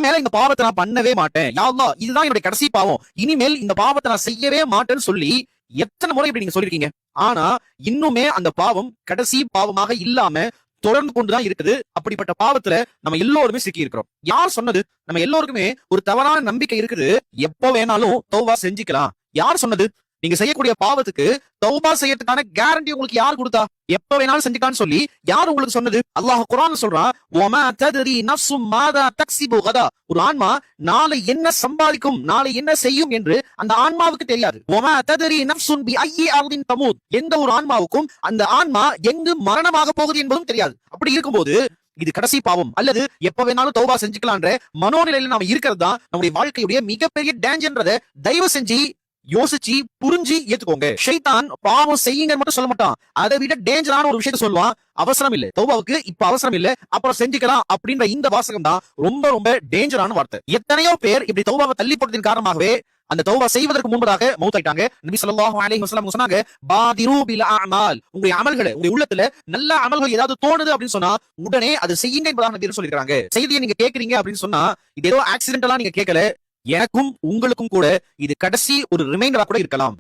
மேல இந்த பாவத்தை நான் பண்ணவே மாட்டேன், யா அல்லாஹ் இதுதான் என்னுடைய கடைசி பாவம், இனிமேல் இந்த பாவத்தை நான் செய்யவே மாட்டேன்னு சொல்லி எத்தனை முறை இப்படி நீங்க சொல்லிருக்கீங்க. ஆனா இன்னுமே அந்த பாவம் கடைசி பாவமாக இல்லாம தொடர்ந்து கொண்டுதான் இருக்குது. அப்படிப்பட்ட பாவத்துல நம்ம எல்லோருமே சிக்கி இருக்கிறோம். யார் சொன்னது? நம்ம எல்லோருக்குமே ஒரு தவறான நம்பிக்கை இருக்குது, எப்ப வேணாலும் தௌபா செஞ்சுக்கலாம். யார் சொன்னது? நீங்க செய்யக்கூடிய பாவத்துக்கு தௌபா செய்யறதுக்கான கேரண்டி உங்களுக்கு யார் கொடுத்தா? எப்ப வேணாலும் செஞ்சுக்கான்னு சொல்லி யார் உங்களுக்கு சொன்னது? அல்லாஹ் குர்ஆன்ல சொல்றான், வமா தத்ரி நஃப்ஸும் மாதா தக்ஸிபு கதா. ஒரு ஆன்மா நாளை என்ன சம்பாதிக்கும், நாளை என்ன செய்யும் என்று அந்த ஆன்மாவுக்கு தெரியாது. வமா தத்ரி நஃப்ஸுன் பி ஐயி அர்தின் தமூத். எந்த ஒரு ஆன்மாவுக்கும் அந்த ஆன்மா எங்கு மரணமாக போகுது என்பதும் தெரியாது. அப்படி இருக்கும்போது இது கடைசி பாவம் அல்லது எப்ப வேணாலும் தௌபா செஞ்சுக்கலான்ற மனோநிலையில நாம இருக்கிறது தான் நம்முடைய வாழ்க்கையுடைய மிகப்பெரிய டேஞ்சர்ன்றதை தயவு செஞ்சு யோசிச்சு புரிஞ்சு ஏத்துக்கோங்க. ஷைத்தான் பாவம் செய்யுங்க மட்டும் சொல்ல மாட்டான், அதை விட டேஞ்சரான ஒரு விஷயத்த சொல்லுவான். அவசரம் இல்ல, தௌபாவுக்கு இப்ப அவசரம் இல்ல, அப்புறம் செஞ்சுக்கலாம் அப்படின்ற இந்த வாசகம் தான் ரொம்ப ரொம்ப டேஞ்சரான வார்த்தை. எத்தனையோ பேர் இப்படி தௌபாவை தள்ளி போட்டதின் காரணமாகவே அந்த தௌபா செய்வதற்கு முன்பதாக மௌத்தாயிட்டாங்க. நபி ஸல்லல்லாஹு அலைஹி வஸல்லம் சொன்னாங்க, பாதிரு பில் அமால். உங்களுடைய அமல்களை, உங்களுடைய உள்ளத்துல நல்ல அமல்கள் ஏதாவது தோணுது அப்படின்னு சொன்னா உடனே அது செய்யுங்க என்பதாக நபி சொல்லிருக்காங்க. செய்தியை நீங்க கேக்குறீங்க அப்படின்னு சொன்னா இது ஏதோ ஆக்சிடென்டலா நீங்க கேட்கல, எனக்கும் உங்களுக்கும் கூட இது கடைசி ஒரு ரிமைண்டரா கூட இருக்கலாம்.